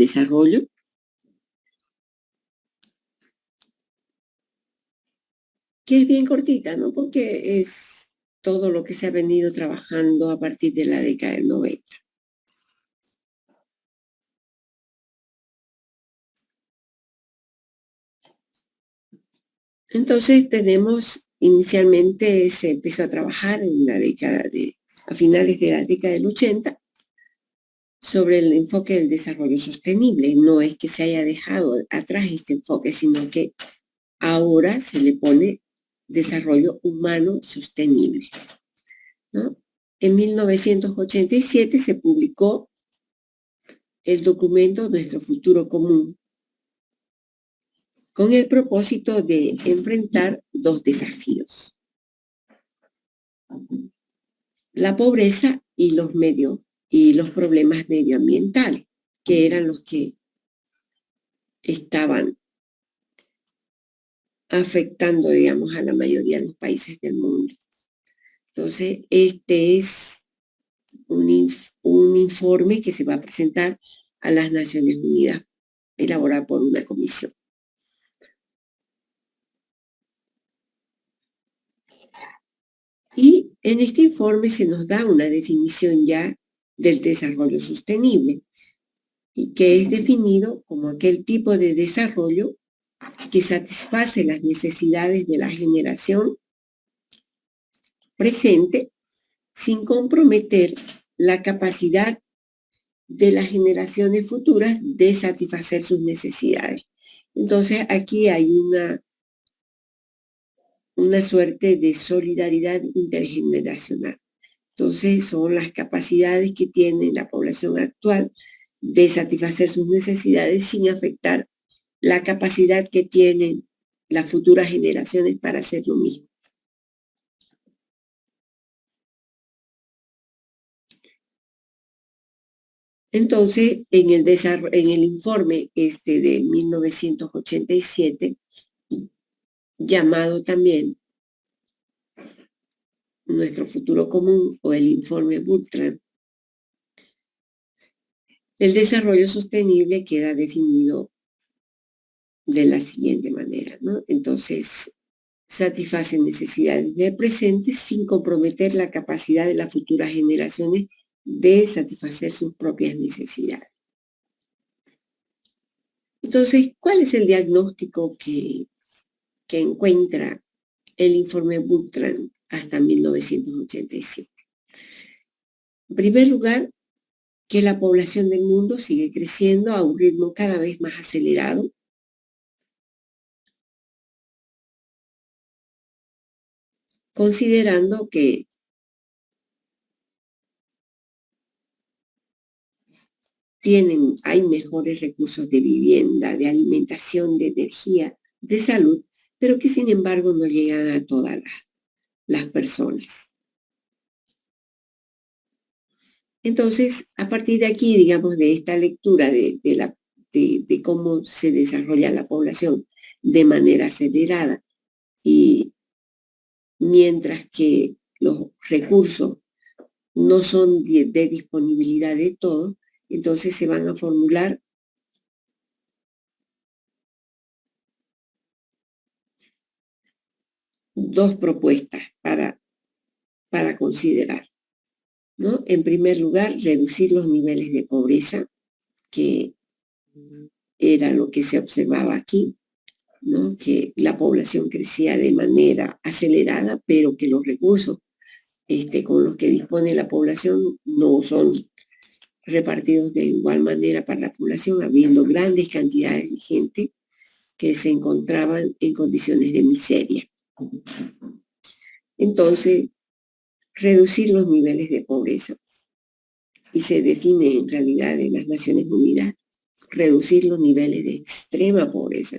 desarrollo, que es bien cortita, ¿no? Porque es todo lo que se ha venido trabajando a partir de la década del 90. Entonces inicialmente se empezó a trabajar en la a finales de la década del 80, sobre el enfoque del desarrollo sostenible. No es que se haya dejado atrás este enfoque, sino que ahora se le pone desarrollo humano sostenible, ¿no? En 1987 se publicó el documento Nuestro Futuro Común, con el propósito de enfrentar dos desafíos: la pobreza y los problemas medioambientales, que eran los que estaban afectando, digamos, a la mayoría de los países del mundo. Entonces, este es un informe que se va a presentar a las Naciones Unidas, elaborado por una comisión. Y en este informe se nos da una definición ya del desarrollo sostenible, y que es definido como aquel tipo de desarrollo que satisface las necesidades de la generación presente sin comprometer la capacidad de las generaciones futuras de satisfacer sus necesidades. Entonces aquí hay una suerte de solidaridad intergeneracional. Entonces son las capacidades que tiene la población actual de satisfacer sus necesidades sin afectar la capacidad que tienen las futuras generaciones para hacer lo mismo. Entonces, en el informe de 1987, llamado también Nuestro Futuro Común o el informe Brundtland, el desarrollo sostenible queda definido de la siguiente manera, ¿no? Entonces, satisface necesidades del presente sin comprometer la capacidad de las futuras generaciones de satisfacer sus propias necesidades. Entonces, ¿cuál es el diagnóstico que encuentra el informe Brundtland hasta 1987? En primer lugar, que la población del mundo sigue creciendo a un ritmo cada vez más acelerado, considerando que hay mejores recursos de vivienda, de alimentación, de energía, de salud, pero que sin embargo no llegan a todas las personas. Entonces, a partir de aquí, digamos, de esta lectura de cómo se desarrolla la población de manera acelerada, y mientras que los recursos no son de disponibilidad de todo, entonces se van a formular dos propuestas para considerar, ¿no? En primer lugar, reducir los niveles de pobreza, que era lo que se observaba aquí, ¿no? Que la población crecía de manera acelerada, pero que los recursos con los que dispone la población no son repartidos de igual manera para la población, habiendo grandes cantidades de gente que se encontraban en condiciones de miseria. Entonces, reducir los niveles de pobreza, y se define en realidad en las Naciones Unidas reducir los niveles de extrema pobreza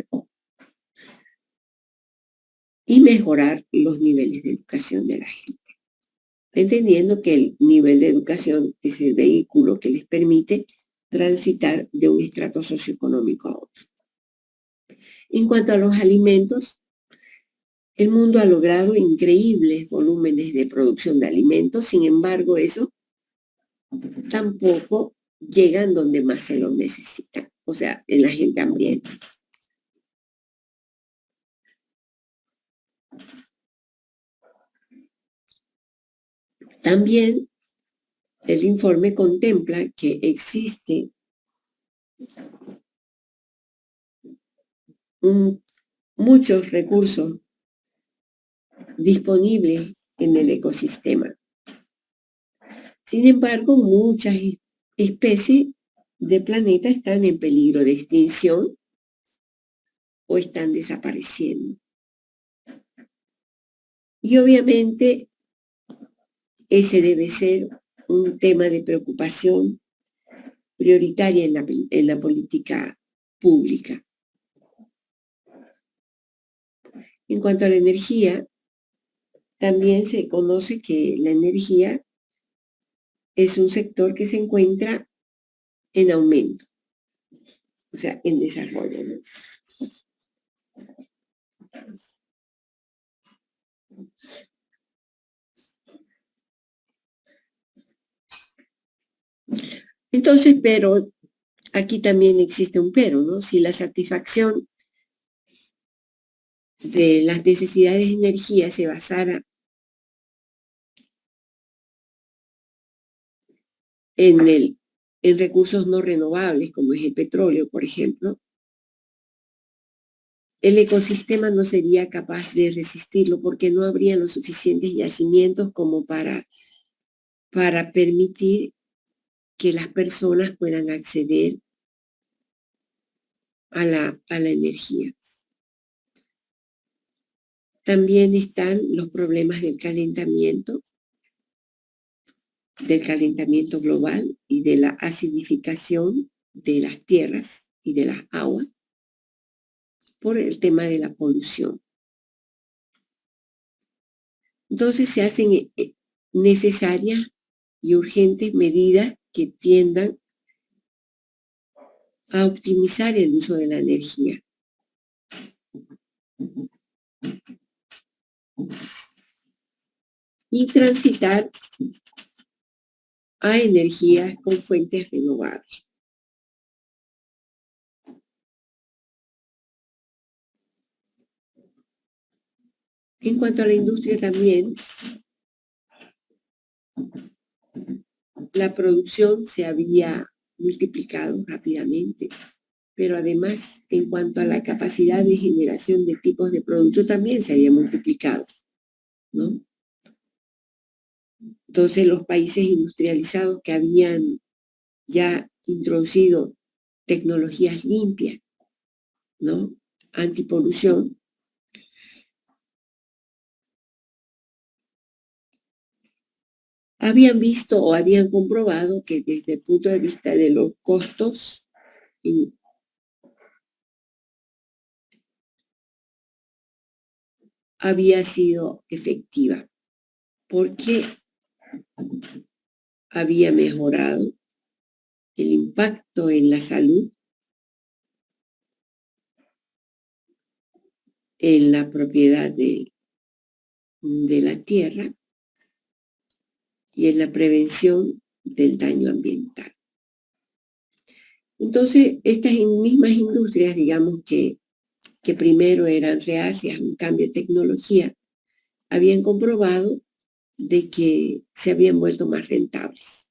y mejorar los niveles de educación de la gente, entendiendo que el nivel de educación es el vehículo que les permite transitar de un estrato socioeconómico a otro. En cuanto a los alimentos, el mundo ha logrado increíbles volúmenes de producción de alimentos, sin embargo, eso tampoco llegan donde más se lo necesitan. o sea, en la gente hambrienta. También el informe contempla que existe muchos recursos disponibles en el ecosistema. Sin embargo, muchas especies de planeta están en peligro de extinción o están desapareciendo. Y obviamente ese debe ser un tema de preocupación prioritaria en la política pública. En cuanto a la energía, también se conoce que la energía es un sector que se encuentra en aumento, o sea, en desarrollo, ¿no? Entonces, pero aquí también existe un pero, ¿no? Si la satisfacción de las necesidades de energía se basara en recursos no renovables, como es el petróleo, por ejemplo, el ecosistema no sería capaz de resistirlo porque no habría los suficientes yacimientos como para permitir que las personas puedan acceder a la energía. También están los problemas del calentamiento global y de la acidificación de las tierras y de las aguas por el tema de la polución. Entonces se hacen necesarias y urgentes medidas que tiendan a optimizar el uso de la energía. Y transitar a energías con fuentes renovables. En cuanto a la industria también, la producción se había multiplicado rápidamente, pero además en cuanto a la capacidad de generación de tipos de producto también se había multiplicado, ¿no? Entonces los países industrializados que habían ya introducido tecnologías limpias, ¿no? Antipolución, habían visto o habían comprobado que desde el punto de vista de los costos había sido efectiva, porque había mejorado el impacto en la salud, en la propiedad de la tierra y en la prevención del daño ambiental. Entonces, estas mismas industrias, digamos que primero eran reacias a un cambio de tecnología, habían comprobado de que se habían vuelto más rentables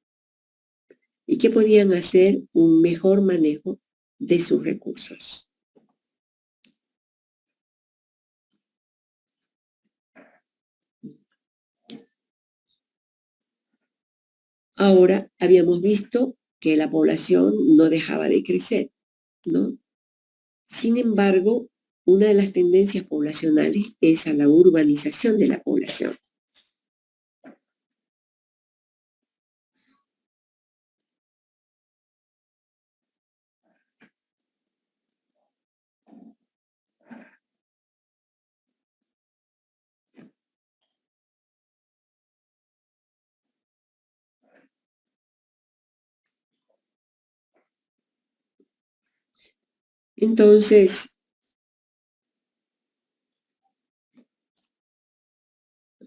y que podían hacer un mejor manejo de sus recursos. Ahora habíamos visto que la población no dejaba de crecer, ¿no? Sin embargo, una de las tendencias poblacionales es a la urbanización de la población. Entonces,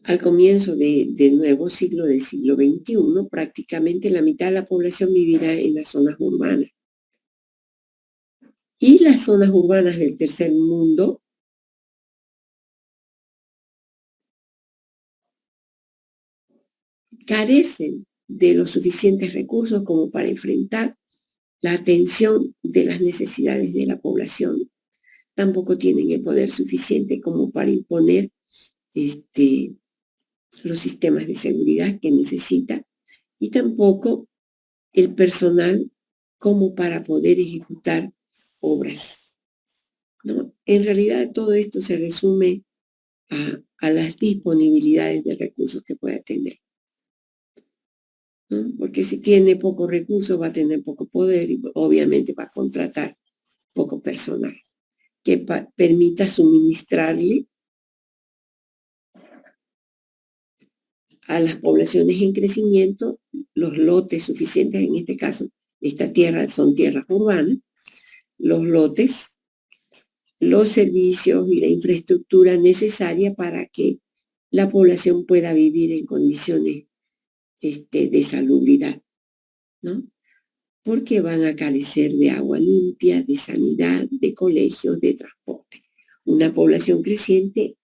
al comienzo del nuevo siglo, del siglo XXI, prácticamente la mitad de la población vivirá en las zonas urbanas. Y las zonas urbanas del tercer mundo carecen de los suficientes recursos como para enfrentar la atención de las necesidades de la población. Tampoco tienen el poder suficiente como para imponer los sistemas de seguridad que necesita, y tampoco el personal como para poder ejecutar obras, ¿no? En realidad todo esto se resume a las disponibilidades de recursos que pueda tener, ¿no? Porque si tiene pocos recursos va a tener poco poder y obviamente va a contratar poco personal que permita suministrarle a las poblaciones en crecimiento los lotes suficientes. En este caso, esta tierra son tierras urbanas, los lotes, los servicios y la infraestructura necesaria para que la población pueda vivir en condiciones de salubridad, ¿no? Porque van a carecer de agua limpia, de sanidad, de colegios, de transporte. Una población creciente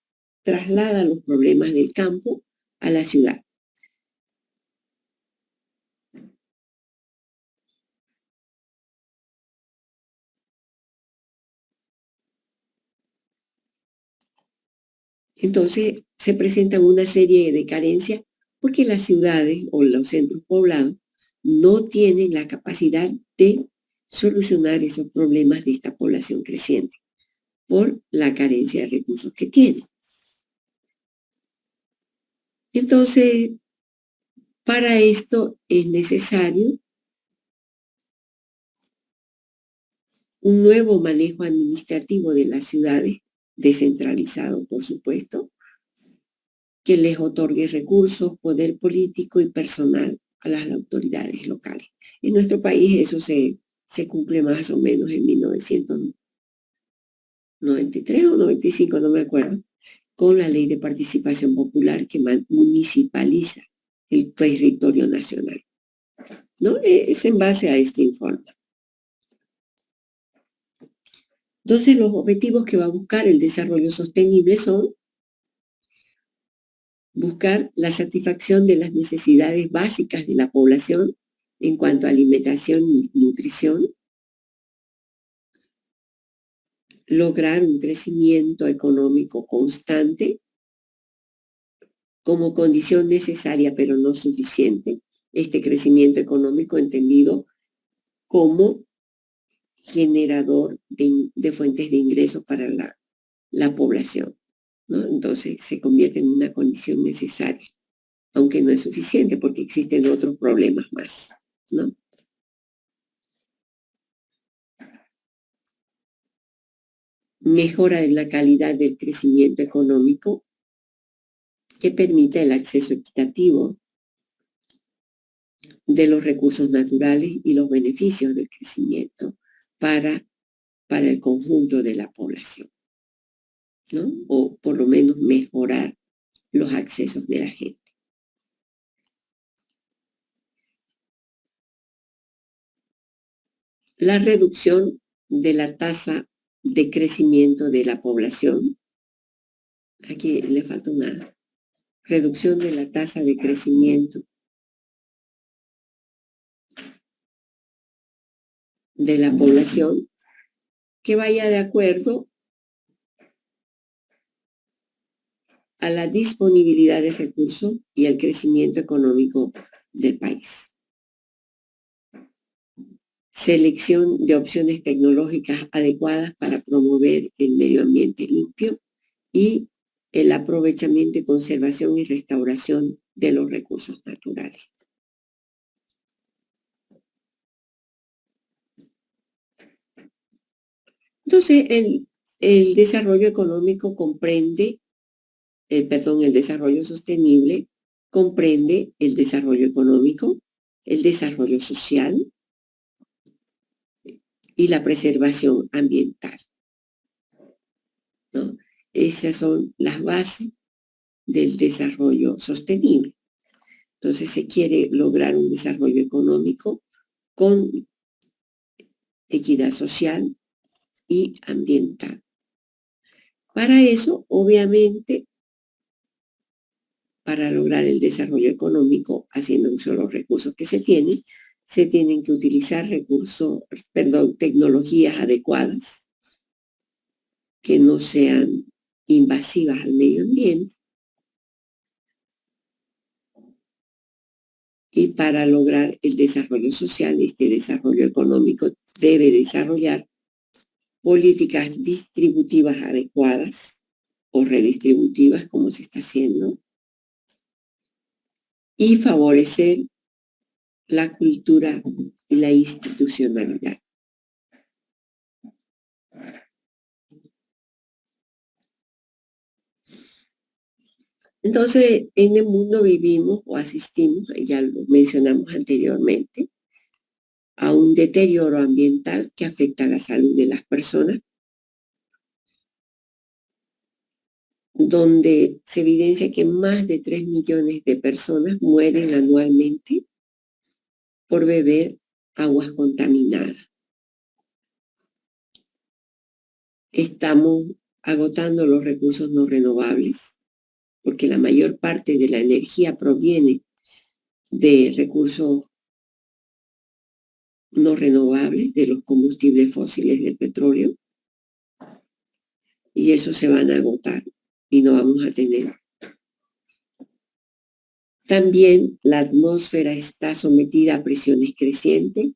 traslada los problemas del campo a la ciudad. Entonces se presentan una serie de carencias porque las ciudades o los centros poblados no tienen la capacidad de solucionar esos problemas de esta población creciente por la carencia de recursos que tienen. Entonces, para esto es necesario un nuevo manejo administrativo de las ciudades, descentralizado, por supuesto, que les otorgue recursos, poder político y personal a las autoridades locales. En nuestro país eso se cumple más o menos en 1993 o 95, no me acuerdo, con la Ley de Participación Popular que municipaliza el territorio nacional, ¿no? Es en base a este informe. Entonces, los objetivos que va a buscar el desarrollo sostenible son buscar la satisfacción de las necesidades básicas de la población en cuanto a alimentación y nutrición, lograr un crecimiento económico constante como condición necesaria pero no suficiente. Este crecimiento económico entendido como generador de fuentes de ingresos para la población, ¿no? Entonces se convierte en una condición necesaria, aunque no es suficiente porque existen otros problemas más, ¿no? Mejora en la calidad del crecimiento económico que permita el acceso equitativo de los recursos naturales y los beneficios del crecimiento para el conjunto de la población, ¿no? O por lo menos mejorar los accesos de la gente. La reducción de la tasa de crecimiento de la población. Aquí le falta una reducción de la tasa de crecimiento de la población que vaya de acuerdo a la disponibilidad de recursos y al crecimiento económico del país. Selección de opciones tecnológicas adecuadas para promover el medio ambiente limpio y el aprovechamiento y conservación y restauración de los recursos naturales. Entonces, el desarrollo económico comprende, el desarrollo sostenible comprende el desarrollo económico, el desarrollo social y la preservación ambiental, ¿no? Esas son las bases del desarrollo sostenible. Entonces se quiere lograr un desarrollo económico con equidad social, y ambiental. Para eso, obviamente, para lograr el desarrollo económico, haciendo uso de los recursos que se tienen que utilizar tecnologías adecuadas que no sean invasivas al medio ambiente. Y para lograr el desarrollo social, este desarrollo económico debe desarrollar políticas distributivas adecuadas o redistributivas, como se está haciendo, y favorecer la cultura y la institucionalidad. Entonces, en el mundo vivimos o asistimos, ya lo mencionamos anteriormente, a un deterioro ambiental que afecta a la salud de las personas, donde se evidencia que más de 3 millones de personas mueren anualmente por beber aguas contaminadas. Estamos agotando los recursos no renovables, porque la mayor parte de la energía proviene de recursos no renovables, de los combustibles fósiles del petróleo, y eso se van a agotar y no vamos a tener. También la atmósfera está sometida a presiones crecientes.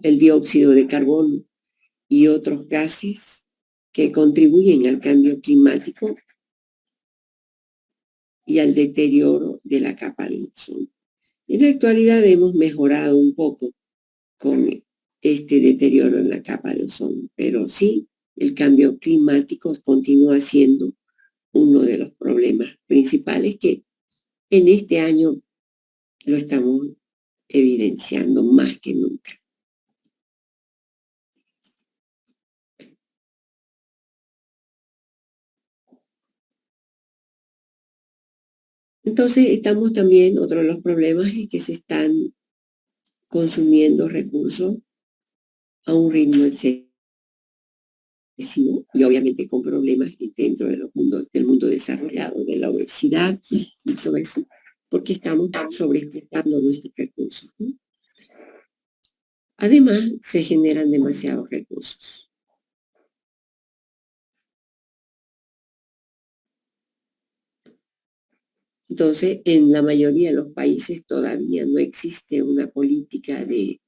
El dióxido de carbono y otros gases que contribuyen al cambio climático y al deterioro de la capa de ozono. En la actualidad hemos mejorado un poco con este deterioro en la capa de ozono, pero sí, el cambio climático continúa siendo uno de los problemas principales que en este año lo estamos evidenciando más que nunca. Entonces, estamos también, otro de los problemas es que se están consumiendo recursos a un ritmo excesivo y obviamente con problemas dentro del mundo desarrollado, de la obesidad y todo eso, porque estamos sobreexplotando nuestros recursos, ¿no? Además, se generan demasiados recursos. Entonces, en la mayoría de los países todavía no existe una política de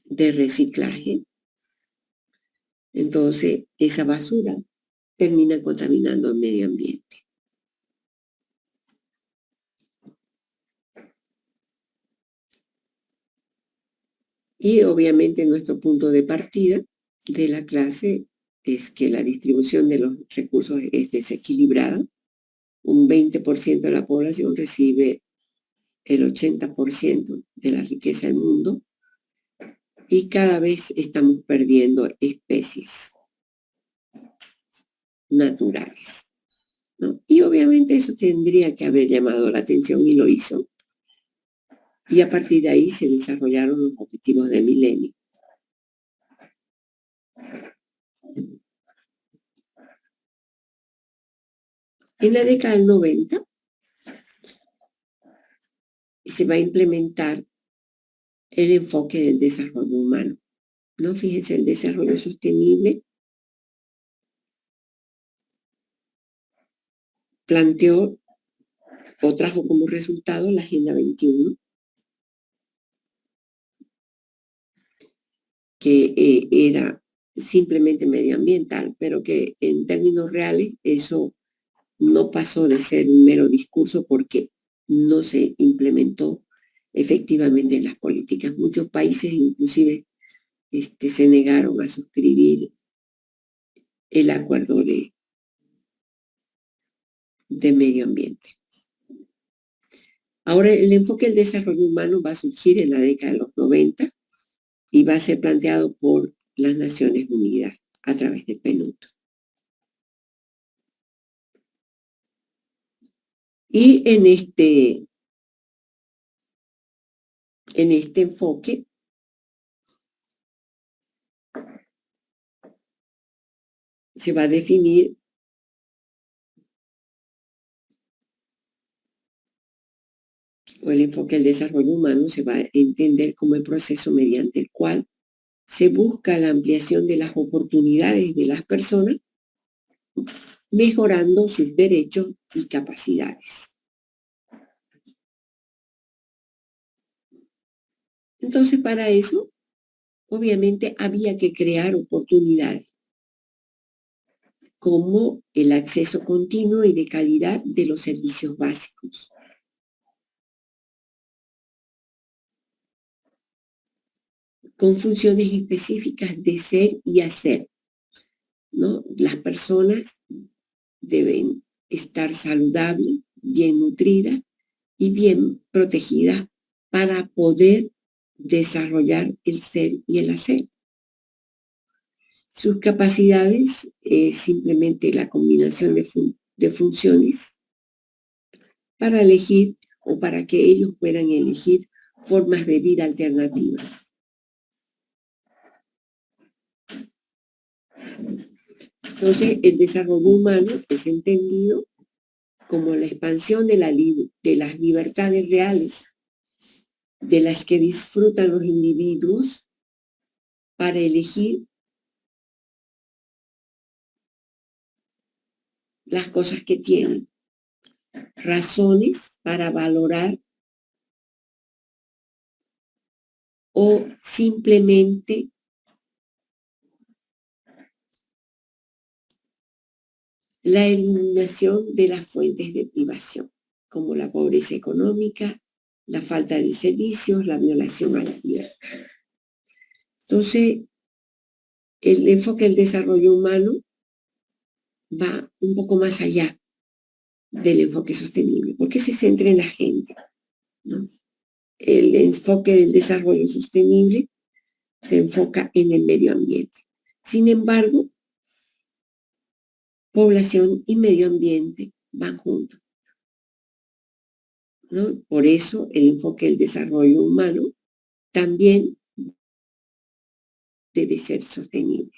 reciclaje. Entonces, esa basura termina contaminando el medio ambiente. Y obviamente nuestro punto de partida de la clase es que la distribución de los recursos es desequilibrada. Un 20% de la población recibe el 80% de la riqueza del mundo y cada vez estamos perdiendo especies naturales, ¿no? Y obviamente eso tendría que haber llamado la atención y lo hizo. Y a partir de ahí se desarrollaron los objetivos de milenio. En la década del 90 se va a implementar el enfoque del desarrollo humano, ¿no? Fíjense, el desarrollo sostenible planteó o trajo como resultado la Agenda 21, que era simplemente medioambiental, pero que en términos reales eso no pasó de ser un mero discurso porque no se implementó efectivamente en las políticas. Muchos países inclusive se negaron a suscribir el acuerdo de medio ambiente. Ahora, el enfoque del desarrollo humano va a surgir en la década de los 90 y va a ser planteado por las Naciones Unidas a través de PNUD. Y en este en este enfoque se va a definir o el enfoque del desarrollo humano se va a entender como el proceso mediante el cual se busca la ampliación de las oportunidades de las personas, mejorando sus derechos y capacidades. Entonces, para eso, obviamente, había que crear oportunidades, como el acceso continuo y de calidad de los servicios básicos. Con funciones específicas de ser y hacer, ¿no? Las personas deben estar saludables, bien nutridas y bien protegidas para poder desarrollar el ser y el hacer. Sus capacidades es simplemente la combinación de funciones para elegir o para que ellos puedan elegir formas de vida alternativas. Entonces, el desarrollo humano es entendido como la expansión de las libertades reales de las que disfrutan los individuos para elegir las cosas que tienen, razones para valorar o simplemente la eliminación de las fuentes de privación, como la pobreza económica, la falta de servicios, la violación a la libertad. Entonces, el enfoque del desarrollo humano va un poco más allá del enfoque sostenible, porque se centra en la gente, ¿no? El enfoque del desarrollo sostenible se enfoca en el medio ambiente. Sin embargo, población y medio ambiente van juntos, ¿no? Por eso el enfoque del desarrollo humano también debe ser sostenible.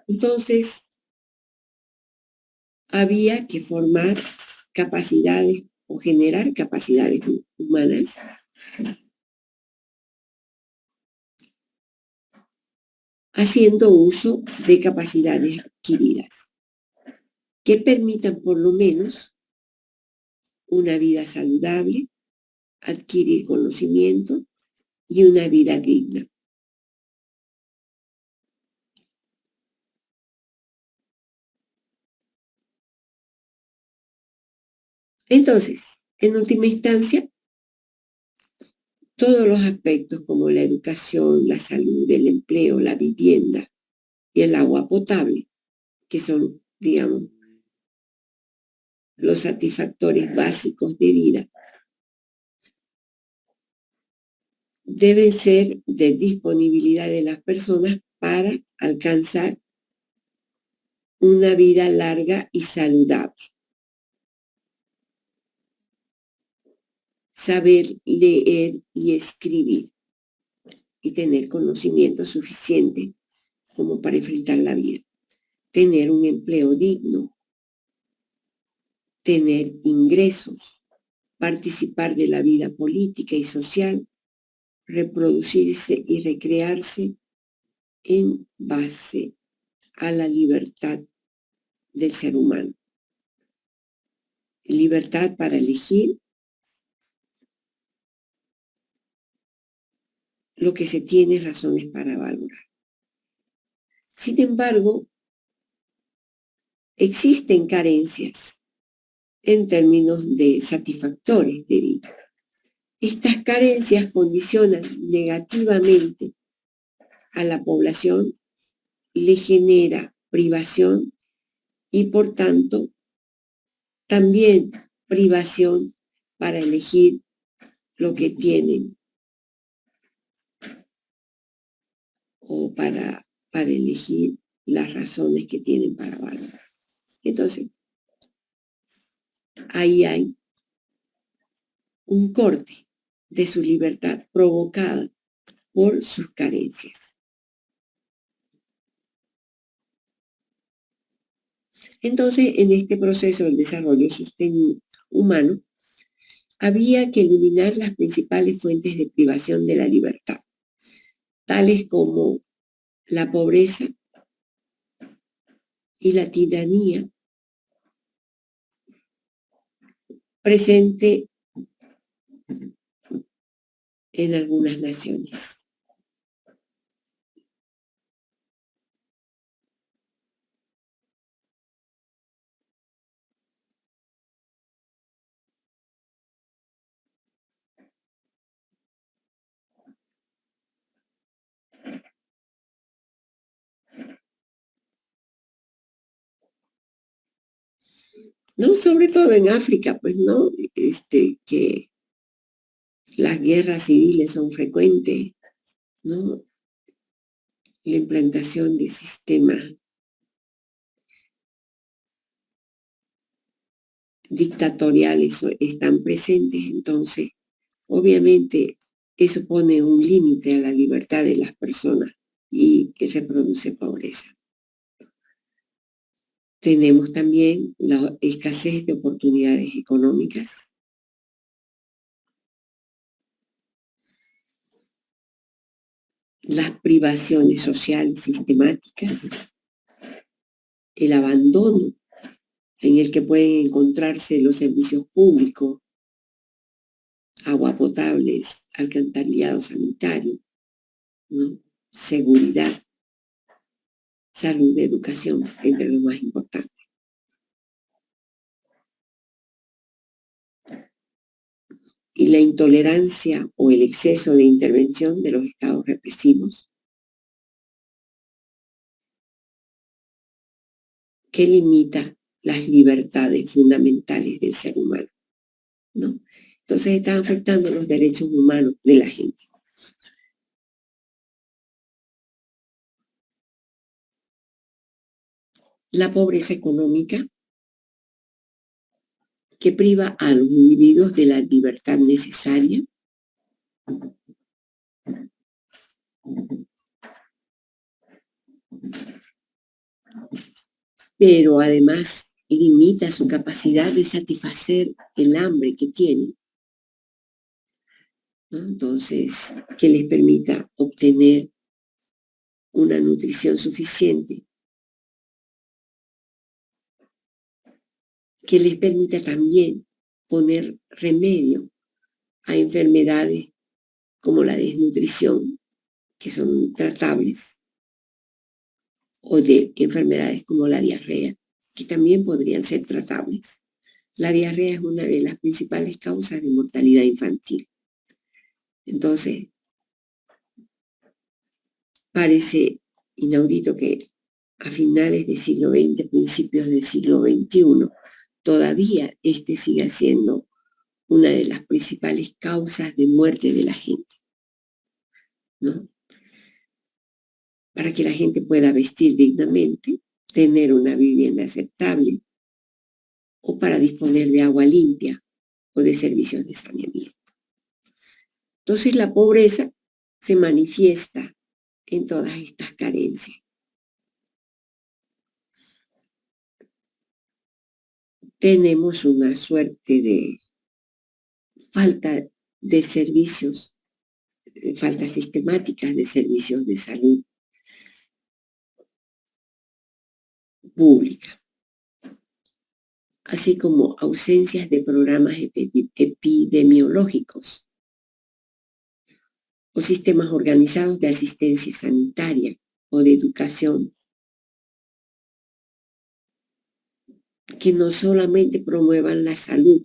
Entonces, había que formar capacidades o generar capacidades humanas haciendo uso de capacidades adquiridas que permitan por lo menos una vida saludable, adquirir conocimiento y una vida digna. Entonces, en última instancia, todos los aspectos como la educación, la salud, el empleo, la vivienda y el agua potable, que son, digamos, los satisfactores básicos de vida, deben ser de disponibilidad de las personas para alcanzar una vida larga y saludable. Saber leer y escribir y tener conocimiento suficiente como para enfrentar la vida. Tener un empleo digno, tener ingresos, participar de la vida política y social, reproducirse y recrearse en base a la libertad del ser humano. Libertad para elegir lo que se tiene razones para valorar. Sin embargo, existen carencias en términos de satisfactores de vida. Estas carencias condicionan negativamente a la población, le genera privación y por tanto también privación para elegir lo que tienen o para elegir las razones que tienen para valorar. Entonces, ahí hay un corte de su libertad provocada por sus carencias. Entonces, en este proceso del desarrollo sostenible humano, había que eliminar las principales fuentes de privación de la libertad, tales como la pobreza y la tiranía presente en algunas naciones. No, sobre todo en África, pues, ¿no? Que las guerras civiles son frecuentes, ¿no? La implantación de sistemas dictatoriales están presentes, entonces, obviamente, eso pone un límite a la libertad de las personas y que reproduce pobreza. Tenemos también la escasez de oportunidades económicas. Las privaciones sociales sistemáticas, el abandono en el que pueden encontrarse los servicios públicos, agua potable, alcantarillado sanitario, ¿no? Seguridad, salud, educación, entre lo más importante. Y la intolerancia o el exceso de intervención de los estados represivos que limita las libertades fundamentales del ser humano, ¿no? Entonces están afectando los derechos humanos de la gente. La pobreza económica que priva a los individuos de la libertad necesaria pero además limita su capacidad de satisfacer el hambre que tienen, ¿no? Entonces, que les permita obtener una nutrición suficiente, que les permita también poner remedio a enfermedades como la desnutrición, que son tratables, o de enfermedades como la diarrea, que también podrían ser tratables. La diarrea es una de las principales causas de mortalidad infantil. Entonces, parece inaudito que a finales del siglo XX, principios del siglo XXI, todavía siga siendo una de las principales causas de muerte de la gente, ¿no? Para que la gente pueda vestir dignamente, tener una vivienda aceptable, o para disponer de agua limpia o de servicios de saneamiento. Entonces la pobreza se manifiesta en todas estas carencias. Tenemos una suerte de falta de servicios, faltas sistemáticas de servicios de salud pública, así como ausencias de programas epidemiológicos o sistemas organizados de asistencia sanitaria o de educación, que no solamente promuevan la salud,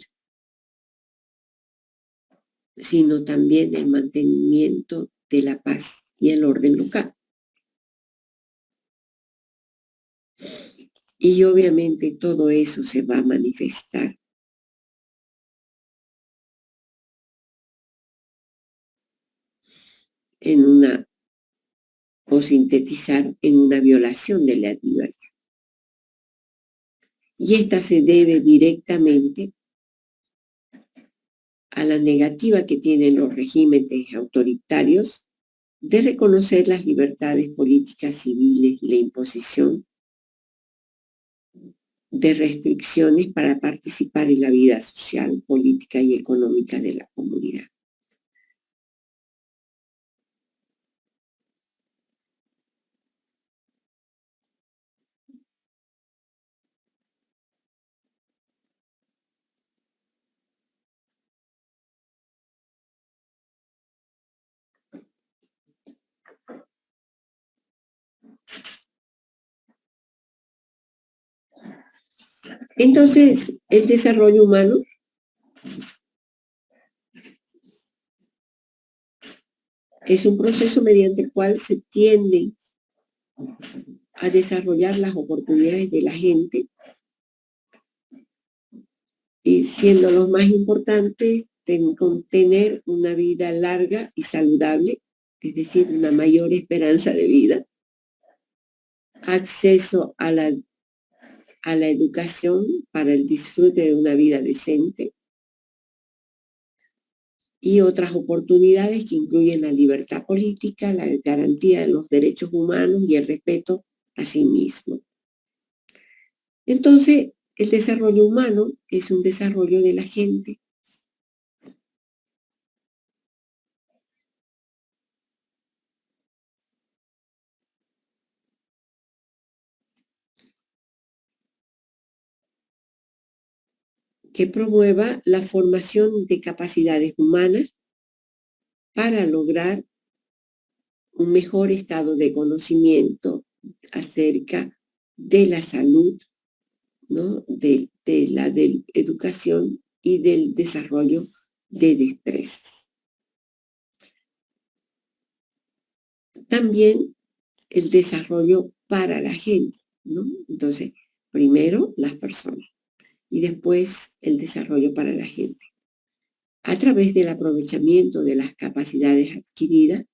sino también el mantenimiento de la paz y el orden local. Y obviamente todo eso se va a manifestar en una, o sintetizar en una violación de la libertad. Y esta se debe directamente a la negativa que tienen los regímenes autoritarios de reconocer las libertades políticas civiles y la imposición de restricciones para participar en la vida social, política y económica de la comunidad. Entonces, el desarrollo humano es un proceso mediante el cual se tiende a desarrollar las oportunidades de la gente y siendo los más importantes con tener una vida larga y saludable, es decir, una mayor esperanza de vida, acceso a la educación para el disfrute de una vida decente y otras oportunidades que incluyen la libertad política, la garantía de los derechos humanos y el respeto a sí mismo. Entonces, el desarrollo humano es un desarrollo de la gente. Que promueva la formación de capacidades humanas para lograr un mejor estado de conocimiento acerca de la salud, ¿no? de la educación y del desarrollo de destrezas. También el desarrollo para la gente, ¿no? Entonces, primero las personas y después el desarrollo para la gente. A través del aprovechamiento de las capacidades adquiridas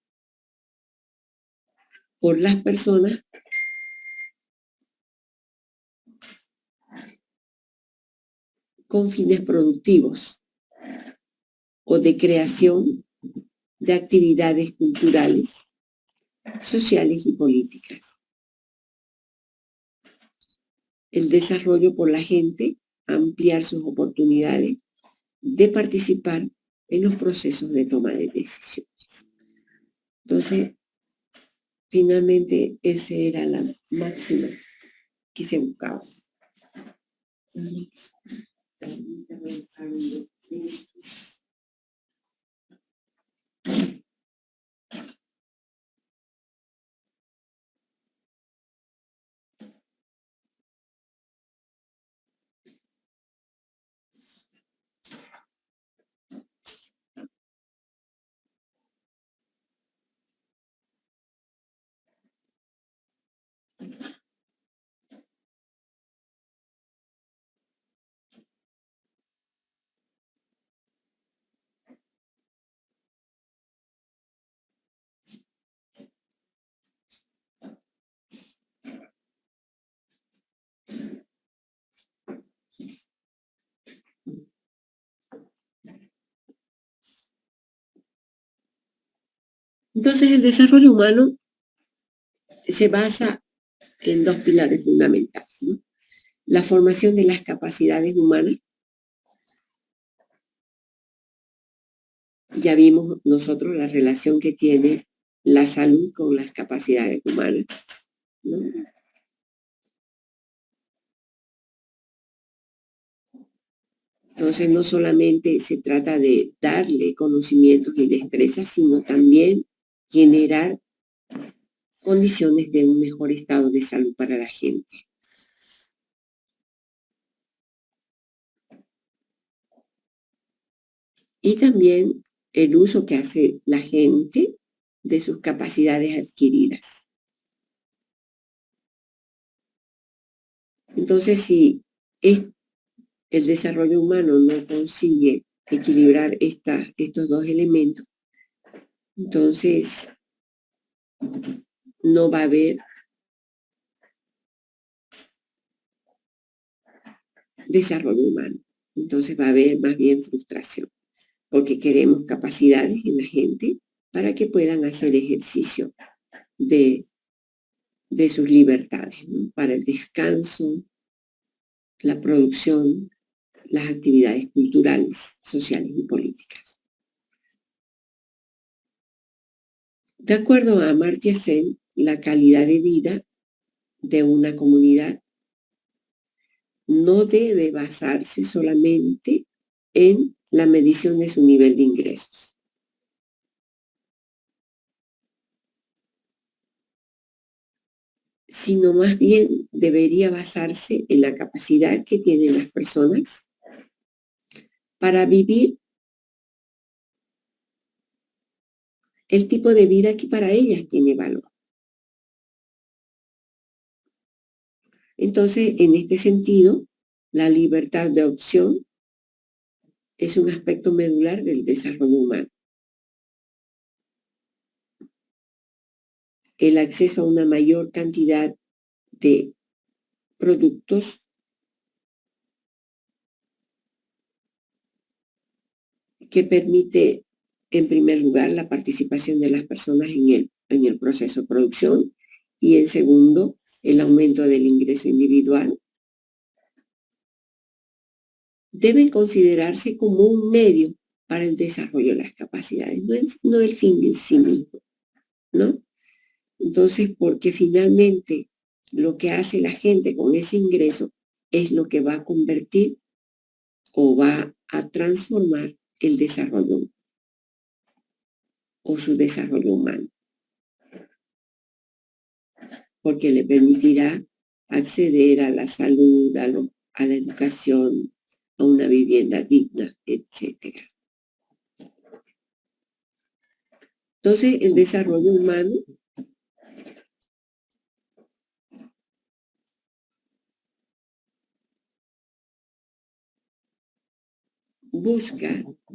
por las personas con fines productivos o de creación de actividades culturales, sociales y políticas. El desarrollo por la gente, ampliar sus oportunidades de participar en los procesos de toma de decisiones. Entonces, finalmente, esa era la máxima que se buscaba. Entonces, el desarrollo humano se basa en dos pilares fundamentales, ¿no? La formación de las capacidades humanas. Ya vimos nosotros la relación que tiene la salud con las capacidades humanas, ¿no? Entonces, no solamente se trata de darle conocimientos y destrezas, sino también generar condiciones de un mejor estado de salud para la gente. Y también el uso que hace la gente de sus capacidades adquiridas. Entonces, si el desarrollo humano no consigue equilibrar estos dos elementos, entonces no va a haber desarrollo humano. Entonces va a haber más bien frustración. porque queremos capacidades en la gente para que puedan hacer ejercicio de sus libertades, ¿no? Para el descanso, la producción, las actividades culturales, sociales y políticas. De acuerdo a Amartya Sen, la calidad de vida de una comunidad no debe basarse solamente en la medición de su nivel de ingresos, sino más bien debería basarse en la capacidad que tienen las personas para vivir el tipo de vida que para ellas tiene valor. Entonces, en este sentido, la libertad de opción es un aspecto medular del desarrollo humano. El acceso a una mayor cantidad de productos que permite, en primer lugar, la participación de las personas en el proceso de producción y, en segundo, el aumento del ingreso individual, deben considerarse como un medio para el desarrollo de las capacidades, no el fin en sí mismo, ¿no? Entonces, porque finalmente lo que hace la gente con ese ingreso es lo que va a convertir o va a transformar el desarrollo o su desarrollo humano, porque le permitirá acceder a la salud, a la educación, a una vivienda digna, etc. Entonces, el desarrollo humano busca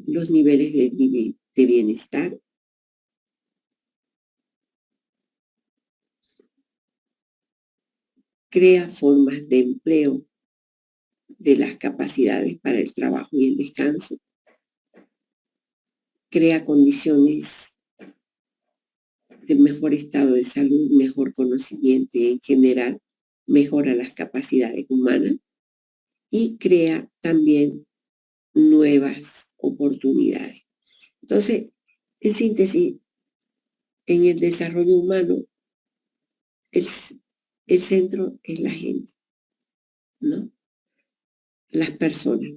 los niveles de bienestar crea formas de empleo de las capacidades para el trabajo y el descanso, crea condiciones de mejor estado de salud, mejor conocimiento y en general mejora las capacidades humanas y crea también nuevas oportunidades. Entonces, en síntesis, en el desarrollo humano, el centro es la gente, ¿no? Las personas.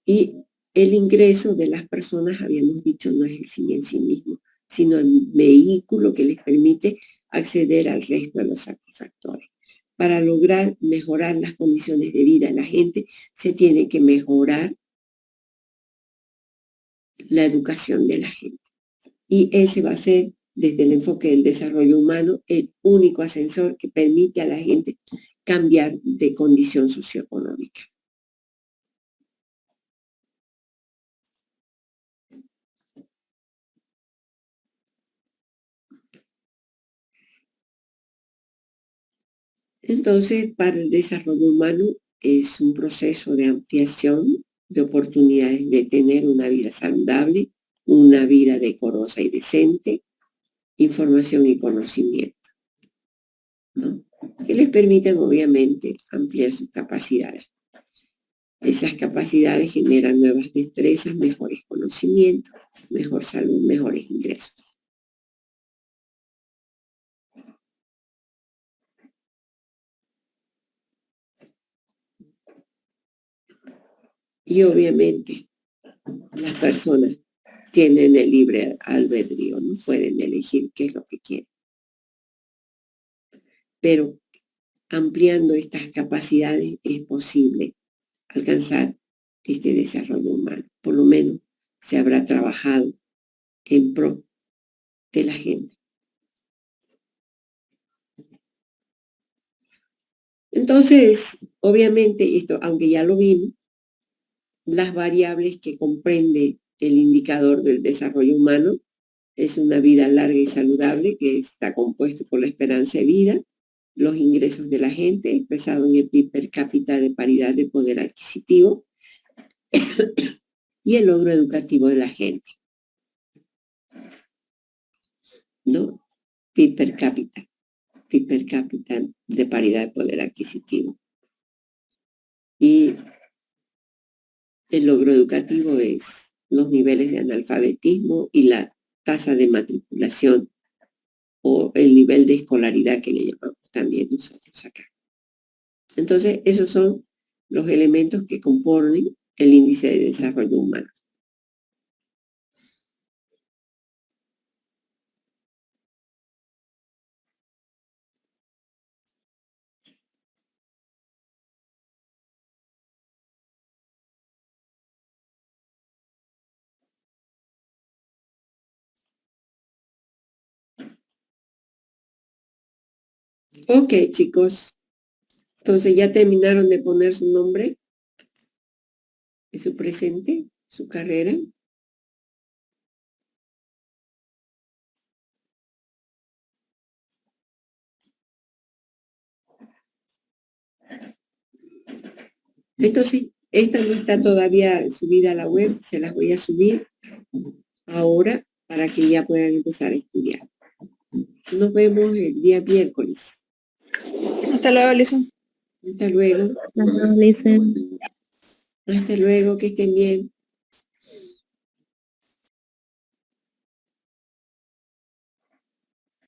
Y el ingreso de las personas, habíamos dicho, no es el fin en sí mismo, sino el vehículo que les permite acceder al resto de los satisfactores. Para lograr mejorar las condiciones de vida de la gente, se tiene que mejorar la educación de la gente. Y ese va a ser, desde el enfoque del desarrollo humano, el único ascensor que permite a la gente cambiar de condición socioeconómica. Entonces, para el desarrollo humano es un proceso de ampliación de oportunidades de tener una vida saludable, una vida decorosa y decente, información y conocimiento, ¿no? Que les permiten, obviamente, ampliar sus capacidades. Esas capacidades generan nuevas destrezas, mejores conocimientos, mejor salud, mejores ingresos. Y obviamente las personas tienen el libre albedrío, no pueden elegir qué es lo que quieren. Pero ampliando estas capacidades es posible alcanzar este desarrollo humano. Por lo menos se habrá trabajado en pro de la gente. Entonces, obviamente, esto, aunque ya lo vimos, las variables que comprende el indicador del desarrollo humano es una vida larga y saludable que está compuesto por la esperanza de vida, los ingresos de la gente expresado en el PIB per cápita de paridad de poder adquisitivo y el logro educativo de la gente, ¿no? PIB per cápita de paridad de poder adquisitivo. Y el logro educativo es los niveles de analfabetismo y la tasa de matriculación o el nivel de escolaridad que le llamamos también nosotros acá. Entonces, esos son los elementos que componen el índice de desarrollo humano. Ok, chicos. Entonces, ¿ya terminaron de poner su nombre y su presente, su carrera? Entonces, esta no está todavía subida a la web, se las voy a subir ahora para que ya puedan empezar a estudiar. Nos vemos el día miércoles. Hasta luego, Alison. Hasta luego. Hasta luego, Listen. Hasta luego, que estén bien.